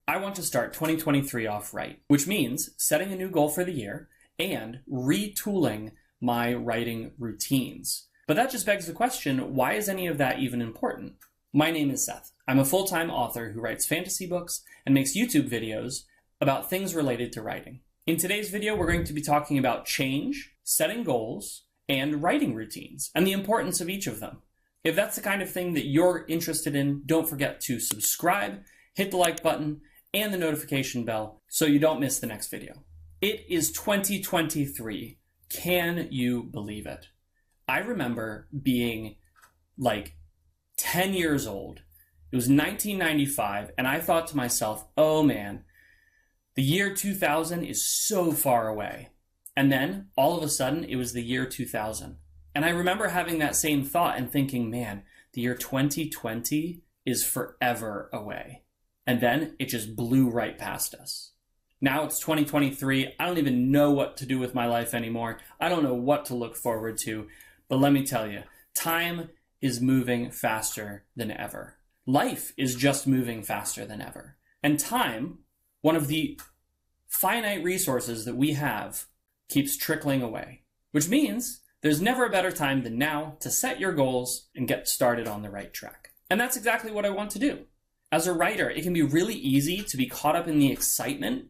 I want to start 2023 off right, which means setting a new goal for the year and retooling my writing routines. But that just begs the question, why is any of that even important? My name is Seth. I'm a full-time author who writes fantasy books and makes YouTube videos about things related to writing. In today's video, we're going to be talking about change, setting goals, and writing routines, and the importance of each of them. If that's the kind of thing that you're interested in, don't forget to subscribe, hit the like button, and the notification bell so you don't miss the next video. It is 2023. Can you believe it? I remember being like 10 years old. It was 1995, and I thought to myself, oh man, the year 2000 is so far away. And then, all of a sudden, it was the year 2000. And I remember having that same thought and thinking, man, the year 2020 is forever away. And then it just blew right past us. Now it's 2023. I don't even know what to do with my life anymore. I don't know what to look forward to. But let me tell you, time is moving faster than ever. Life is just moving faster than ever. And time, one of the finite resources that we have, keeps trickling away. Which means there's never a better time than now to set your goals and get started on the right track. And that's exactly what I want to do. As a writer, it can be really easy to be caught up in the excitement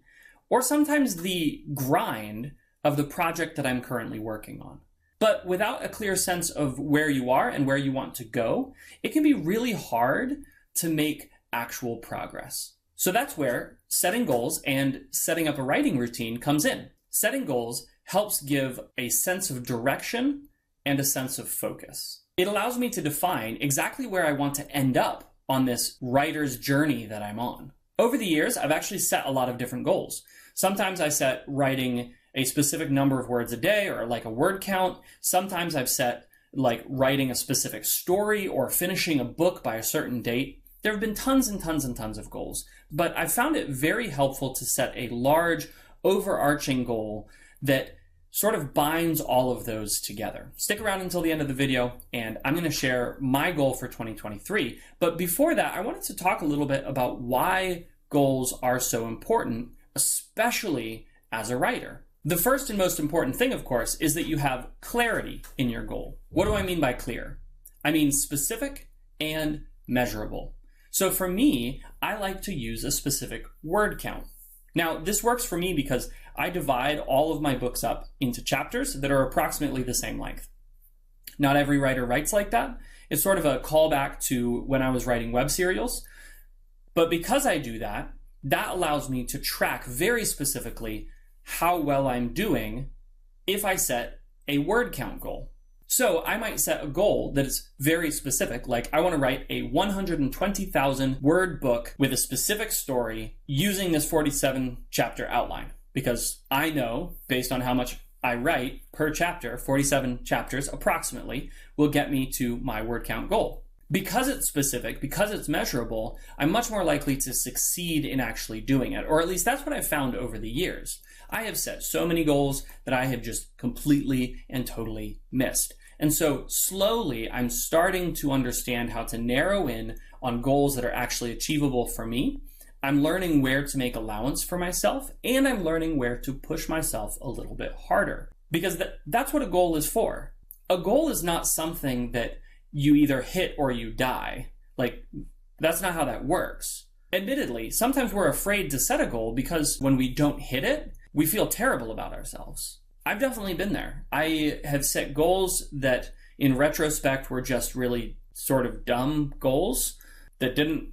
or sometimes the grind of the project that I'm currently working on. But without a clear sense of where you are and where you want to go, it can be really hard to make actual progress. So that's where setting goals and setting up a writing routine comes in. Setting goals helps give a sense of direction and a sense of focus. It allows me to define exactly where I want to end up on this writer's journey that I'm on. Over the years, I've actually set a lot of different goals. Sometimes I set writing a specific number of words a day or like a word count. Sometimes I've set like writing a specific story or finishing a book by a certain date. There have been tons and tons and tons of goals, but I found it very helpful to set a large overarching goal that sort of binds all of those together. Stick around until the end of the video, and I'm going to share my goal for 2023. But before that, I wanted to talk a little bit about why goals are so important, especially as a writer. The first and most important thing, of course, is that you have clarity in your goal. What do I mean by clear? I mean specific and measurable. So for me, I like to use a specific word count. Now, this works for me because I divide all of my books up into chapters that are approximately the same length. Not every writer writes like that. It's sort of a callback to when I was writing web serials. But because I do that, that allows me to track very specifically how well I'm doing if I set a word count goal. So I might set a goal that is very specific, like I want to write a 120,000 word book with a specific story using this 47 chapter outline. Because I know, based on how much I write per chapter, 47 chapters approximately, will get me to my word count goal. Because it's specific, because it's measurable, I'm much more likely to succeed in actually doing it. Or at least that's what I've found over the years. I have set so many goals that I have just completely and totally missed. And so slowly, I'm starting to understand how to narrow in on goals that are actually achievable for me. I'm learning where to make allowance for myself, and I'm learning where to push myself a little bit harder. Because that's what a goal is for. A goal is not something that you either hit or you die. Like, that's not how that works. Admittedly, sometimes we're afraid to set a goal because when we don't hit it, we feel terrible about ourselves. I've definitely been there. I have set goals that in retrospect were just really sort of dumb goals that didn't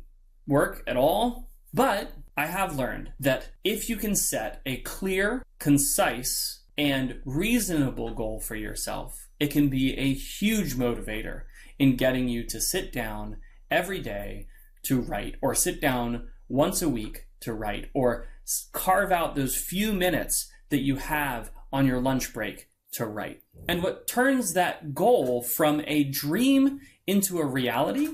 work at all. But I have learned that if you can set a clear, concise, and reasonable goal for yourself, it can be a huge motivator in getting you to sit down every day to write, or sit down once a week to write, or carve out those few minutes that you have on your lunch break to write. And what turns that goal from a dream into a reality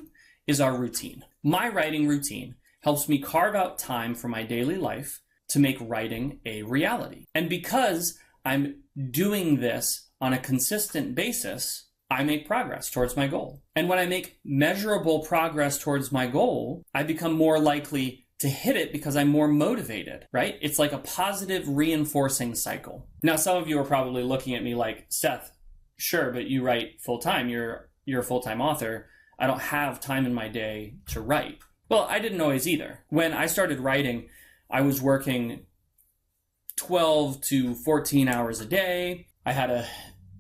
is our routine. My writing routine helps me carve out time for my daily life to make writing a reality. And because I'm doing this on a consistent basis, I make progress towards my goal. And when I make measurable progress towards my goal, I become more likely to hit it because I'm more motivated, right? It's like a positive reinforcing cycle. Now, some of you are probably looking at me like, Seth, sure, but you write full time. You're a full-time author. I don't have time in my day to write. Well, I didn't always either. When I started writing, I was working 12 to 14 hours a day. I had a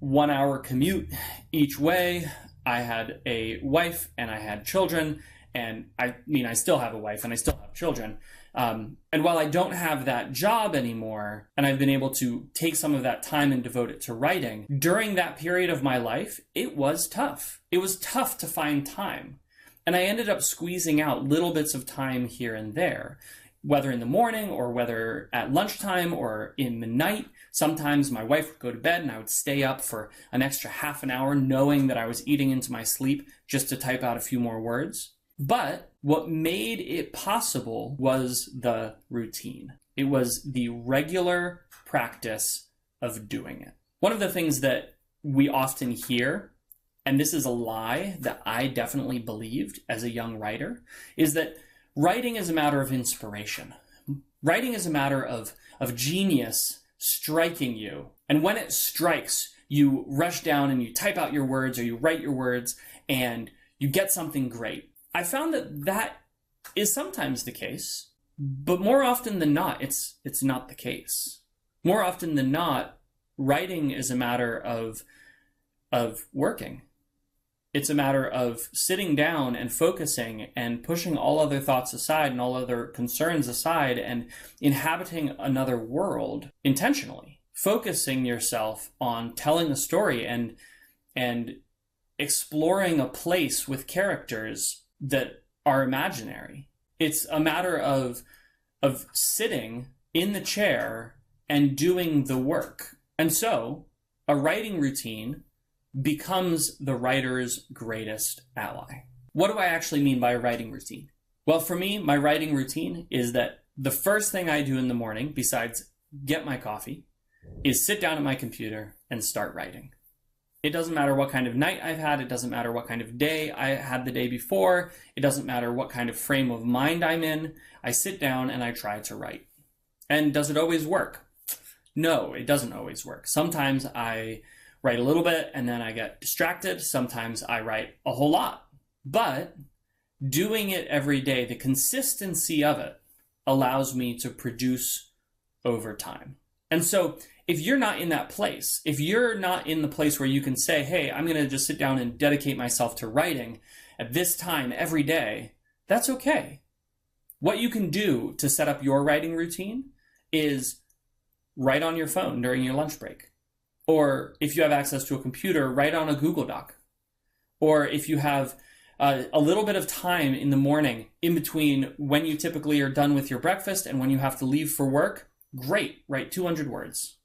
1-hour commute each way. I had a wife and I had children. And I still have a wife and I still have children. And while I don't have that job anymore, and I've been able to take some of that time and devote it to writing, during that period of my life, it was tough. It was tough to find time. And I ended up squeezing out little bits of time here and there, whether in the morning or whether at lunchtime or in the night. Sometimes my wife would go to bed and I would stay up for an extra half an hour knowing that I was eating into my sleep just to type out a few more words. But what made it possible was the routine. It was the regular practice of doing it. One of the things that we often hear, and this is a lie that I definitely believed as a young writer, is that writing is a matter of inspiration. Writing is a matter of genius striking you. And when it strikes, you rush down and you type out your words or you write your words and you get something great. I found that is sometimes the case, but more often than not, it's not the case. More often than not, writing is a matter of working. It's a matter of sitting down and focusing and pushing all other thoughts aside and all other concerns aside and inhabiting another world intentionally. Focusing yourself on telling a story and exploring a place with characters that are imaginary. It's a matter of sitting in the chair and doing the work. And so a writing routine becomes the writer's greatest ally. What do I actually mean by a writing routine? Well, for me, my writing routine is that the first thing I do in the morning, besides get my coffee, is sit down at my computer and start writing. It doesn't matter what kind of night I've had. It doesn't matter what kind of day I had the day before. It doesn't matter what kind of frame of mind I'm in. I sit down and I try to write. And does it always work? No, it doesn't always work. Sometimes I write a little bit and then I get distracted. Sometimes I write a whole lot. But doing it every day, the consistency of it allows me to produce over time. And so if you're not in that place, if you're not in the place where you can say, hey, I'm going to just sit down and dedicate myself to writing at this time every day, that's okay. What you can do to set up your writing routine is write on your phone during your lunch break. Or if you have access to a computer, write on a Google Doc. Or if you have a little bit of time in the morning in between when you typically are done with your breakfast and when you have to leave for work, great, write 200 words.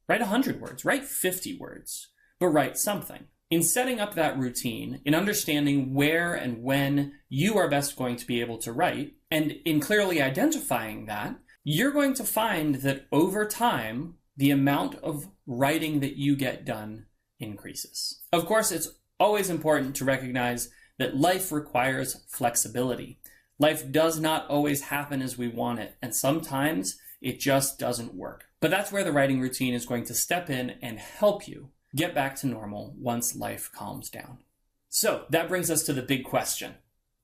Write 100 words, write 50 words, but write something. In setting up that routine, in understanding where and when you are best going to be able to write, and in clearly identifying that, you're going to find that over time, the amount of writing that you get done increases. Of course, it's always important to recognize that life requires flexibility. Life does not always happen as we want it, and sometimes it just doesn't work. But that's where the writing routine is going to step in and help you get back to normal once life calms down. So that brings us to the big question.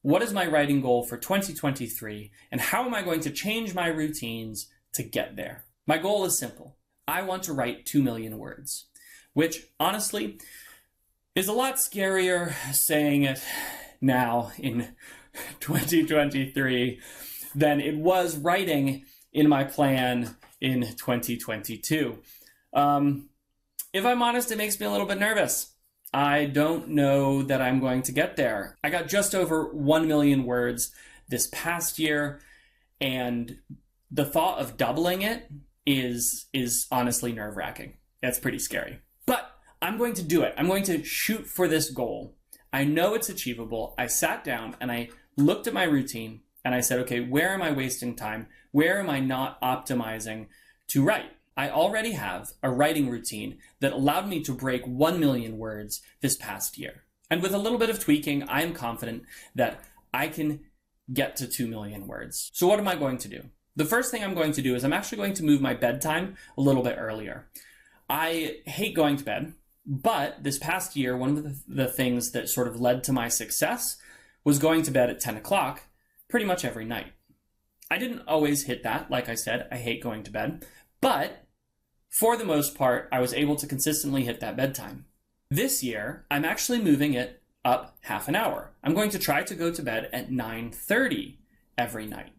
What is my writing goal for 2023, and how am I going to change my routines to get there? My goal is simple. I want to write 2 million words, which honestly is a lot scarier saying it now in 2023 than it was writing in my plan in 2022. If I'm honest, it makes me a little bit nervous. I don't know that I'm going to get there. I got just over 1 million words this past year, and the thought of doubling it is honestly nerve-wracking. That's pretty scary. But I'm going to do it. I'm going to shoot for this goal. I know it's achievable. I sat down and I looked at my routine and I said, okay, where am I wasting time? Where am I not optimizing to write? I already have a writing routine that allowed me to break 1 million words this past year. And with a little bit of tweaking, I am confident that I can get to 2 million words. So what am I going to do? The first thing I'm going to do is I'm actually going to move my bedtime a little bit earlier. I hate going to bed, but this past year, one of the things that sort of led to my success was going to bed at 10 o'clock pretty much every night. I didn't always hit that. Like I said, I hate going to bed, but for the most part, I was able to consistently hit that bedtime. This year, I'm actually moving it up half an hour. I'm going to try to go to bed at 9:30 every night,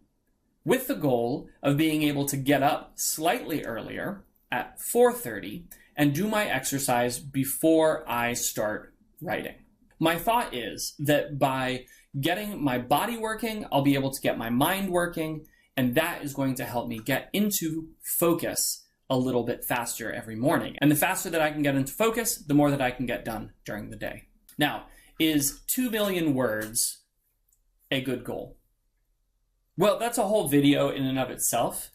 with the goal of being able to get up slightly earlier at 4:30 and do my exercise before I start writing. My thought is that by getting my body working, I'll be able to get my mind working, and that is going to help me get into focus a little bit faster every morning. And the faster that I can get into focus, the more that I can get done during the day. Now, is 2 million words a good goal? Well, that's a whole video in and of itself,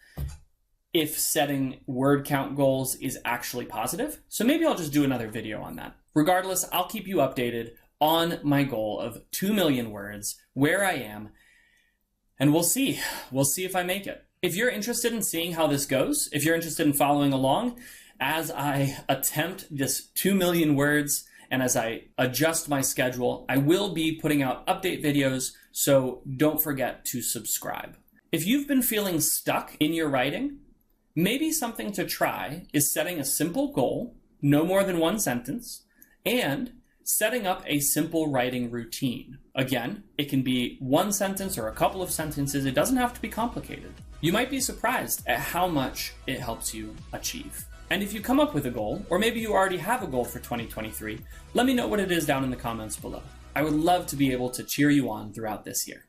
if setting word count goals is actually positive. So maybe I'll just do another video on that. Regardless, I'll keep you updated on my goal of 2 million words, where I am, and we'll see. We'll see if I make it. If you're interested in seeing how this goes, if you're interested in following along as I attempt this 2 million words and as I adjust my schedule, I will be putting out update videos, so don't forget to subscribe. If you've been feeling stuck in your writing, maybe something to try is setting a simple goal, no more than one sentence, and setting up a simple writing routine. Again, it can be one sentence or a couple of sentences. It doesn't have to be complicated. You might be surprised at how much it helps you achieve. And if you come up with a goal, or maybe you already have a goal for 2023, let me know what it is down in the comments below. I would love to be able to cheer you on throughout this year.